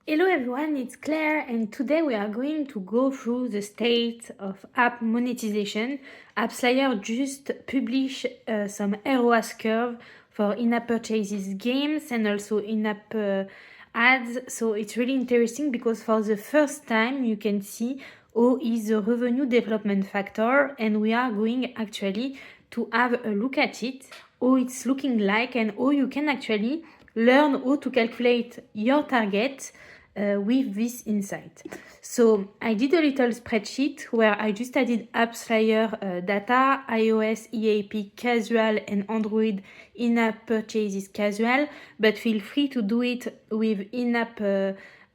Hello everyone, it's Claire and today we are going to go through the state of app monetization. Appsflyer just published some ROAS curve for in-app purchases games and also in-app ads. So it's really interesting because for the first time you can see how is the revenue development factor, and we are going actually to have a look at it, how it's looking like, and how you can actually learn how to calculate your target with this insight. So I did a little spreadsheet where I just added Appsflyer data, iOS EAP casual and Android in-app purchases casual, but feel free to do it with in-app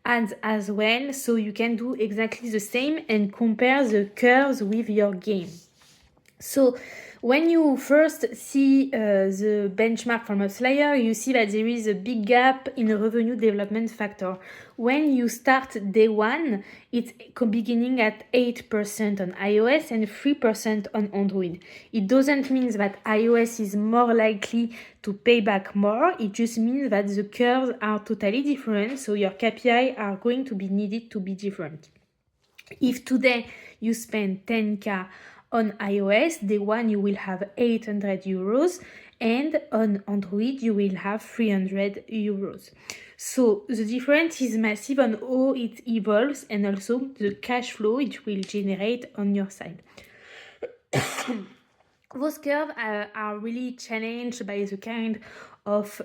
ads as well, so you can do exactly the same and compare the curves with your game. So when you first see the benchmark from Appsflyer, you see that there is a big gap in the revenue development factor. When you start day one, it's beginning at 8% on iOS and 3% on Android. It doesn't mean that iOS is more likely to pay back more. It just means that the curves are totally different, so your KPI are going to be needed to be different. If today you spend 10K on iOS, day one you will have 800 euros, and on Android you will have 300 euros. So the difference is massive on how it evolves and also the cash flow it will generate on your side. Those curves are really challenged by the kind of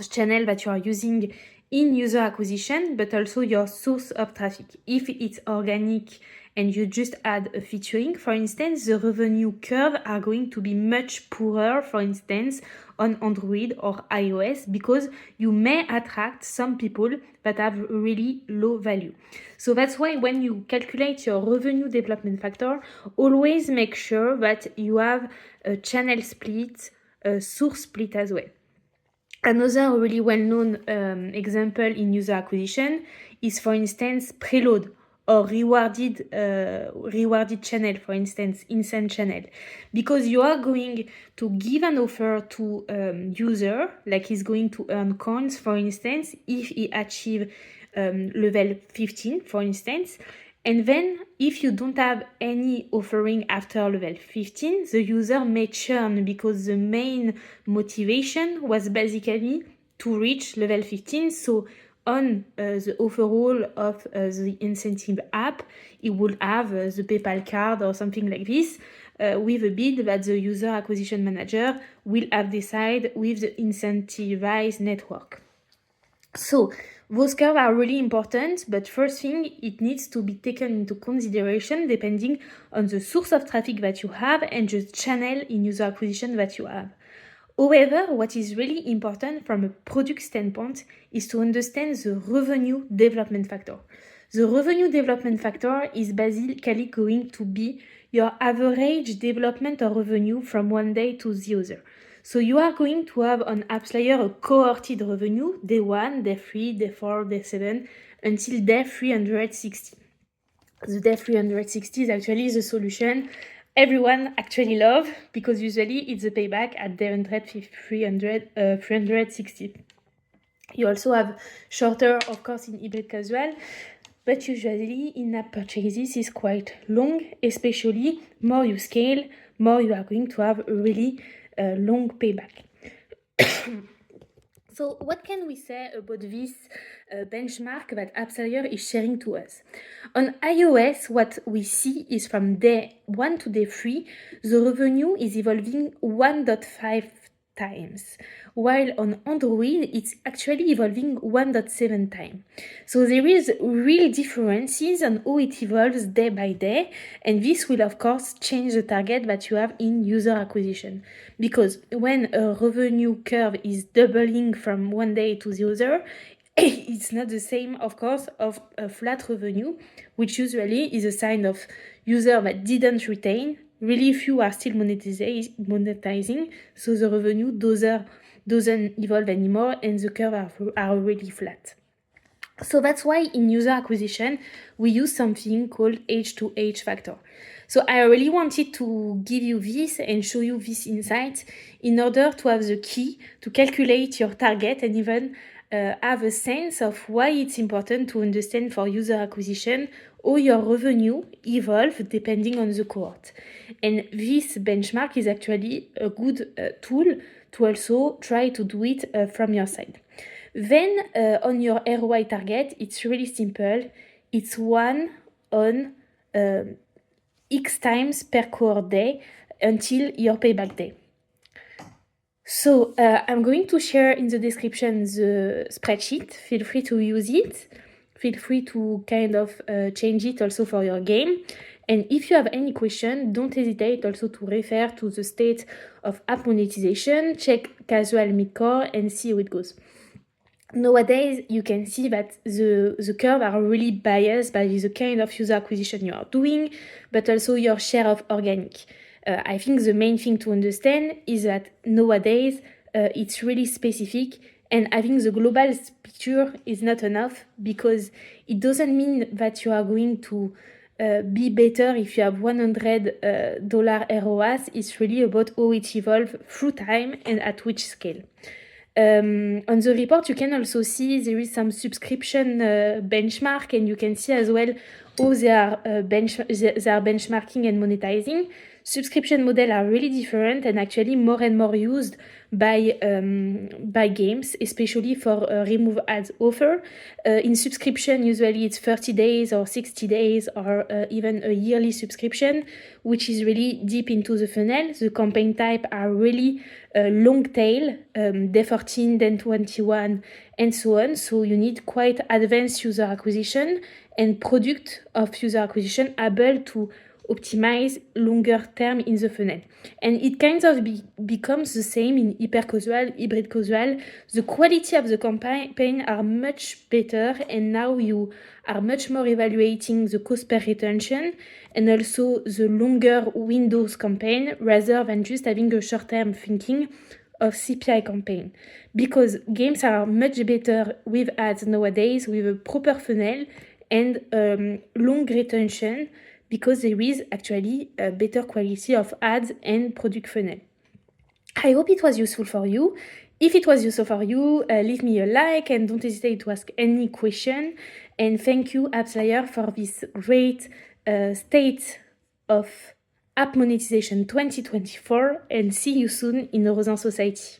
channel that you are using in user acquisition, but also your source of traffic. If it's organic and you just add a featuring, for instance, the revenue curve are going to be much poorer, for instance, on Android or iOS, because you may attract some people that have really low value. So that's why when you calculate your revenue development factor, always make sure that you have a channel split, a source split as well. Another really well-known example in user acquisition is, for instance, preload or rewarded channel, for instance, instant channel, because you are going to give an offer to user, like he's going to earn coins, for instance, if he achieve level 15, for instance. And then if you don't have any offering after level 15, the user may churn, because the main motivation was basically to reach level 15. So on the overall of the incentive app, it would have the PayPal card or something like this with a bid that the user acquisition manager will have decided with the incentivized network. So those curves are really important, but first thing, it needs to be taken into consideration depending on the source of traffic that you have and the channel in user acquisition that you have. However, what is really important from a product standpoint is to understand the revenue development factor. The revenue development factor is basically going to be your average development or revenue from one day to the other. So you are going to have on Appsflyer a cohorted revenue, day 1, day 3, day 4, day 7, until day 360. The day 360 is actually the solution everyone actually love, because usually it's a payback at day 360. You also have shorter, of course, in hybrid casual, but usually in-app purchases is quite long, especially more you scale, more you are going to have a really long payback. So what can we say about this benchmark that Appsflyer is sharing to us? On iOS, what we see is from day 1 to day 3, the revenue is evolving 1.5 times, while on Android, it's actually evolving 1.7 times. So there is real differences on how it evolves day by day, and this will of course change the target that you have in user acquisition, because when a revenue curve is doubling from one day to the other, it's not the same, of course, of a flat revenue, which usually is a sign of user that didn't retain. Really few are still monetizing, so the revenue doesn't evolve anymore and the curve are really flat. So that's why in user acquisition, we use something called H2H factor. So I really wanted to give you this and show you this insight in order to have the key to calculate your target and even have a sense of why it's important to understand for user acquisition how your revenue evolve depending on the cohort. And this benchmark is actually a good tool to also try to do it from your side. Then on your ROI target, it's really simple. It's 1 on X times per cohort day until your payback day. So I'm going to share in the description the spreadsheet. Feel free to use it. Feel free to kind of change it also for your game. And if you have any question, don't hesitate also to refer to the state of app monetization, check casual mid-core and see how it goes. Nowadays, you can see that the curve are really biased by the kind of user acquisition you are doing, but also your share of organic. I think the main thing to understand is that nowadays it's really specific, and having the global picture is not enough, because it doesn't mean that you are going to be better if you have $100 ROAS. It's really about how it evolves through time and at which scale. On the report, you can also see there is some subscription benchmark, and you can see as well how they are benchmarking and monetizing. Subscription models are really different and actually more and more used by games, especially for remove ads offer. In subscription, usually it's 30 days or 60 days or even a yearly subscription, which is really deep into the funnel. The campaign type are really long tail, day 14, then 21, and so on. So you need quite advanced user acquisition and product of user acquisition able to optimize longer term in the funnel. And it kind of becomes the same in hyper casual, hybrid casual. The quality of the campaign are much better, and now you are much more evaluating the cost per retention and also the longer windows campaign rather than just having a short-term thinking of CPI campaign, because games are much better with ads nowadays with a proper funnel and long retention, because there is actually a better quality of ads and product funnel. I hope it was useful for you. If it was useful for you, leave me a like and don't hesitate to ask any question. And thank you, Appsflyer, for this great state of app monetization 2024, and see you soon in Eurozone Society.